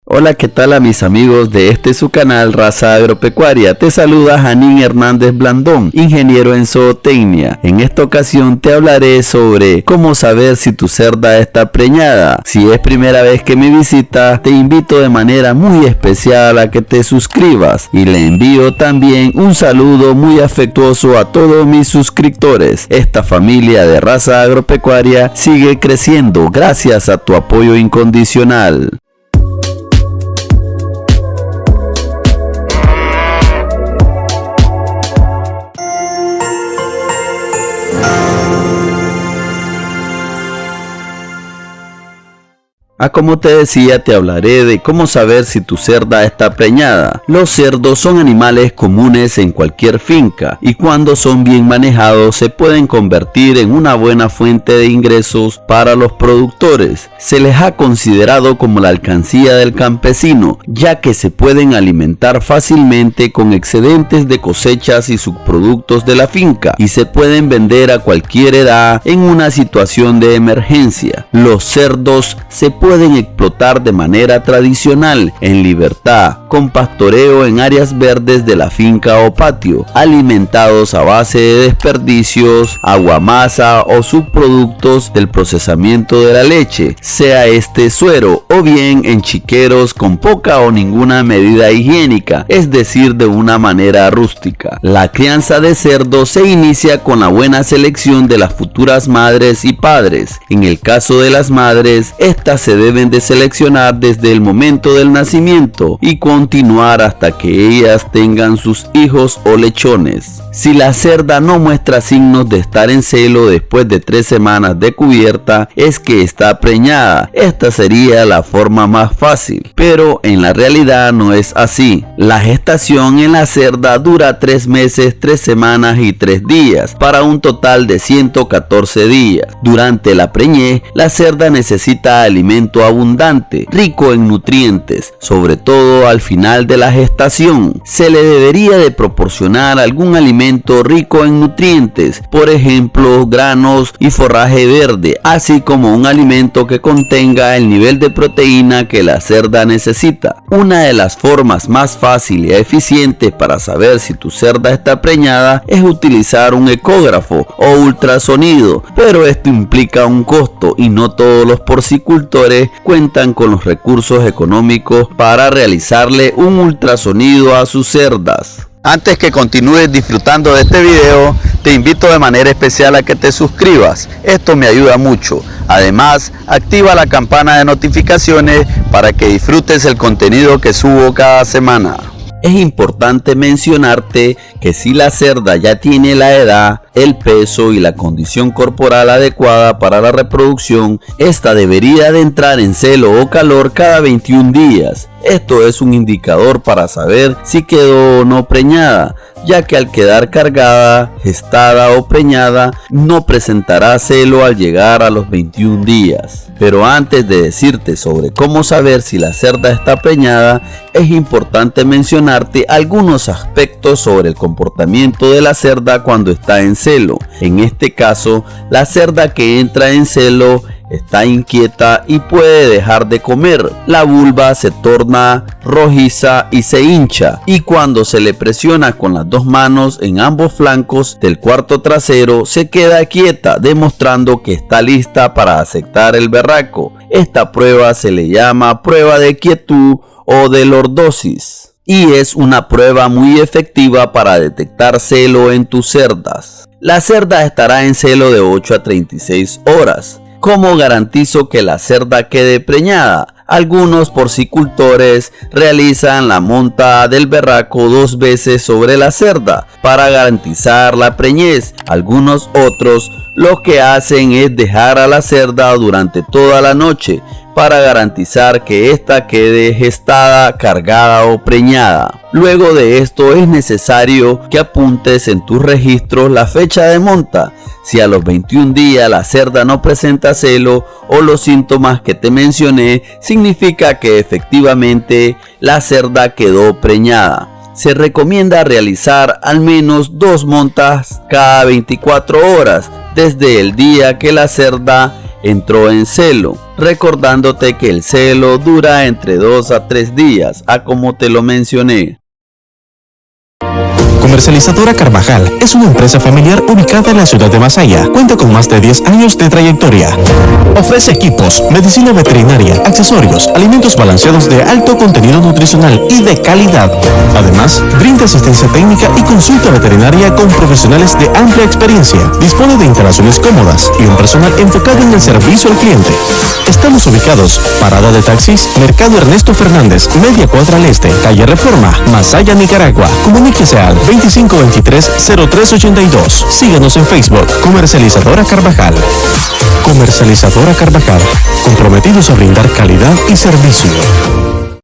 Hola, ¿qué tal a mis amigos de su canal Raza Agropecuaria? Te saluda Janín Hernández Blandón, ingeniero en zootecnia. En esta ocasión te hablaré sobre cómo saber si tu cerda está preñada. Si es primera vez que me visitas, te invito de manera muy especial a que te suscribas y le envío también un saludo muy afectuoso a todos mis suscriptores. Esta familia de Raza Agropecuaria sigue creciendo gracias a tu apoyo incondicional. Como te decía, te hablaré de cómo saber si tu cerda está preñada. Los cerdos son animales comunes en cualquier finca y cuando son bien manejados se pueden convertir en una buena fuente de ingresos para los productores. Se les ha considerado como la alcancía del campesino, ya que se pueden alimentar fácilmente con excedentes de cosechas y subproductos de la finca y se pueden vender a cualquier edad en una situación de emergencia. Los cerdos se pueden explotar de manera tradicional, en libertad, con pastoreo en áreas verdes de la finca o patio, alimentados a base de desperdicios, aguamasa o subproductos del procesamiento de la leche, sea este suero, o bien en chiqueros con poca o ninguna medida higiénica, es decir, de una manera rústica. La crianza de cerdos se inicia con la buena selección de las futuras madres y padres. En el caso de las madres, estas se deben de seleccionar desde el momento del nacimiento y continuar hasta que ellas tengan sus hijos o lechones. Si la cerda no muestra signos de estar en celo después de 3 semanas de cubierta, es que está preñada. Esta sería la forma más fácil, pero en la realidad no es así. La gestación en la cerda dura 3 meses, 3 semanas y 3 días, para un total de 114 días. Durante la preñez, la cerda necesita alimento abundante, rico en nutrientes, sobre todo al final de la gestación. Se le debería de proporcionar algún alimento rico en nutrientes, por ejemplo granos y forraje verde, así como un alimento que contenga el nivel de proteína que la cerda necesita. Una de las formas más fáciles y eficientes para saber si tu cerda está preñada es utilizar un ecógrafo o ultrasonido, pero esto implica un costo y no todos los porcicultores cuentan con los recursos económicos para realizarle un ultrasonido a sus cerdas. Antes que continúes disfrutando de este video, te invito de manera especial a que te suscribas. Esto me ayuda mucho. Además, activa la campana de notificaciones para que disfrutes el contenido que subo cada semana. Es importante mencionarte que si la cerda ya tiene la edad, el peso y la condición corporal adecuada para la reproducción, esta debería de entrar en celo o calor cada 21 días. Esto es un indicador para saber si quedó o no preñada, ya que al quedar cargada, gestada o preñada, no presentará celo al llegar a los 21 días. Pero antes de decirte sobre cómo saber si la cerda está preñada, es importante mencionarte algunos aspectos sobre el comportamiento de la cerda cuando está en celo. En este caso, la cerda que entra en celo está inquieta y puede dejar de comer. La vulva se torna rojiza y se hincha, y cuando se le presiona con las 2 manos en ambos flancos del cuarto trasero, se queda quieta, demostrando que está lista para aceptar el berraco. Esta prueba se le llama prueba de quietud o de lordosis, y es una prueba muy efectiva para detectar celo en tus cerdas. La cerda estará en celo de 8 a 36 horas. ¿Cómo garantizo que la cerda quede preñada? Algunos porcicultores realizan la monta del berraco 2 veces sobre la cerda para garantizar la preñez. Algunos otros lo que hacen es dejar a la cerda durante toda la noche para garantizar que ésta quede gestada, cargada o preñada. Luego de esto es necesario que apuntes en tus registros la fecha de monta. Si a los 21 días la cerda no presenta celo o los síntomas que te mencioné, significa que efectivamente la cerda quedó preñada. Se recomienda realizar al menos 2 montas cada 24 horas desde el día que la cerda entró en celo. recordándote que el celo dura entre 2 a 3 días, a como te lo mencioné. Comercializadora Carvajal es una empresa familiar ubicada en la ciudad de Masaya. Cuenta con más de 10 años de trayectoria. Ofrece equipos, medicina veterinaria, accesorios, alimentos balanceados de alto contenido nutricional y de calidad. Además, brinda asistencia técnica y consulta veterinaria con profesionales de amplia experiencia. Dispone de instalaciones cómodas y un personal enfocado en el servicio al cliente. Estamos ubicados: Parada de Taxis, Mercado Ernesto Fernández, media cuadra al este, calle Reforma, Masaya, Nicaragua. Comuníquese al 2523-0382. Síganos en Facebook, Comercializadora Carvajal. Comercializadora Carvajal, comprometidos a brindar calidad y servicio.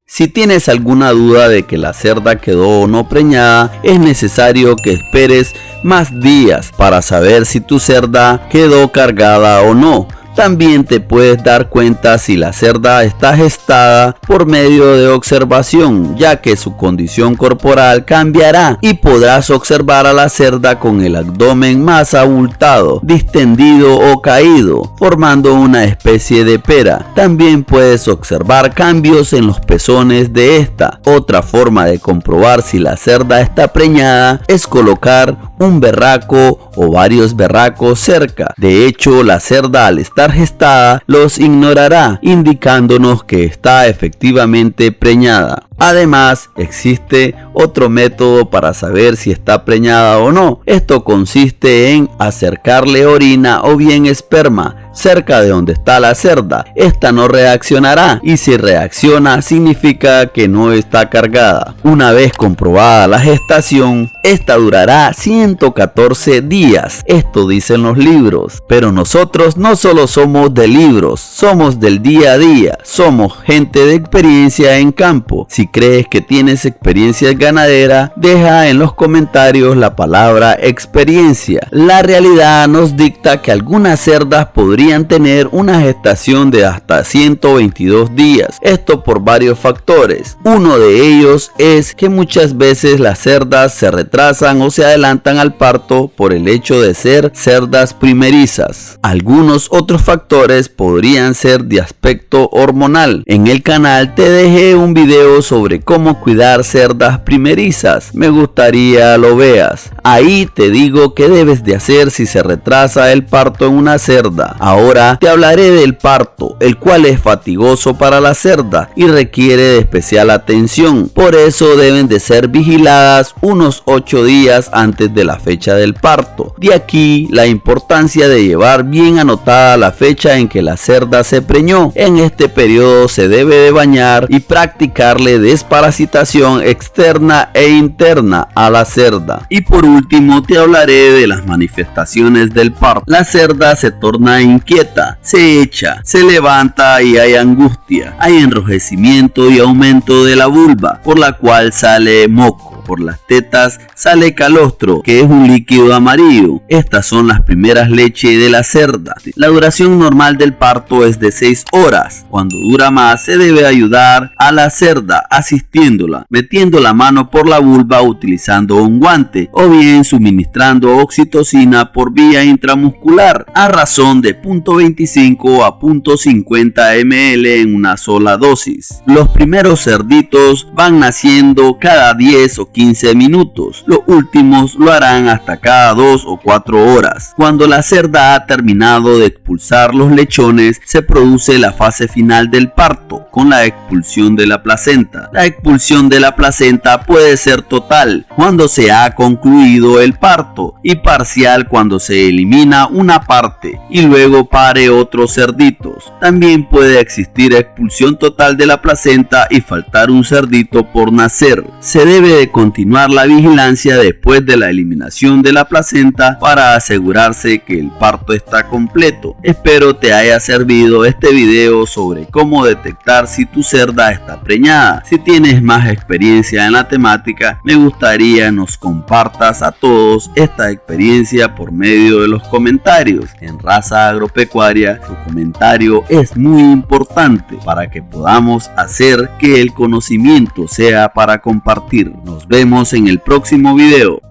Si tienes alguna duda de que la cerda quedó o no preñada, es necesario que esperes más días para saber si tu cerda quedó cargada o no. También te puedes dar cuenta si la cerda está gestada por medio de observación, ya que su condición corporal cambiará y podrás observar a la cerda con el abdomen más abultado, distendido o caído, formando una especie de pera. También puedes observar cambios en los pezones de esta. Otra forma de comprobar si la cerda está preñada es colocar un berraco o varios berracos cerca. De hecho, la cerda al estar gestada los ignorará, indicándonos que está efectivamente preñada. Además, existe otro método para saber si está preñada o no. Esto consiste en acercarle orina o bien esperma cerca de donde está la cerda. Esta no reaccionará, y si reacciona significa que no está cargada. Una vez comprobada la gestación, esta durará 114 días. Esto dicen los libros. Pero nosotros no solo somos de libros, somos del día a día. Somos gente de experiencia en campo. Si crees que tienes experiencia ganadera, deja en los comentarios la palabra experiencia. La realidad nos dicta que algunas cerdas podrían tener una gestación de hasta 122 días. Esto por varios factores. Uno de ellos es que muchas veces las cerdas se retrasan o se adelantan al parto por el hecho de ser cerdas primerizas. Algunos otros factores podrían ser de aspecto hormonal. En el canal te dejé un video sobre cómo cuidar cerdas primerizas. Me gustaría lo veas. Ahí te digo qué debes de hacer si se retrasa el parto en una cerda. Ahora te hablaré del parto, el cual es fatigoso para la cerda y requiere de especial atención. Por eso deben de ser vigiladas unos 8 días antes de la fecha del parto. De aquí la importancia de llevar bien anotada la fecha en que la cerda se preñó. En este periodo se debe de bañar y practicarle desparasitación externa e interna a la cerda. Y por último te hablaré de las manifestaciones del parto. La cerda se torna inquieta, se echa, se levanta y hay angustia. Hay enrojecimiento y aumento de la vulva, por la cual sale moco. Por las tetas sale calostro, que es un líquido amarillo. Estas son las primeras leches de la cerda. La duración normal del parto es de 6 horas. Cuando dura más, se debe ayudar a la cerda asistiéndola, metiendo la mano por la vulva utilizando un guante, o bien suministrando oxitocina por vía intramuscular a razón de 0.25 a 0.50 ml en una sola dosis. Los primeros cerditos van naciendo cada 10 o 15 minutos. Los últimos lo harán hasta cada 2 o 4 horas. Cuando la cerda ha terminado de expulsar los lechones, se produce la fase final del parto, con la expulsión de la placenta. La expulsión de la placenta puede ser total cuando se ha concluido el parto y parcial cuando se elimina una parte y luego pare otros cerditos. También puede existir expulsión total de la placenta y faltar un cerdito por nacer. Se debe de continuar la vigilancia después de la eliminación de la placenta para asegurarse que el parto está completo. Espero te haya servido este video sobre cómo detectar si tu cerda está preñada. Si tienes más experiencia en la temática, me gustaría nos compartas a todos esta experiencia por medio de los comentarios. En Raza Agropecuaria, tu comentario es muy importante para que podamos hacer que el conocimiento sea para compartir. Nos vemos en el próximo video.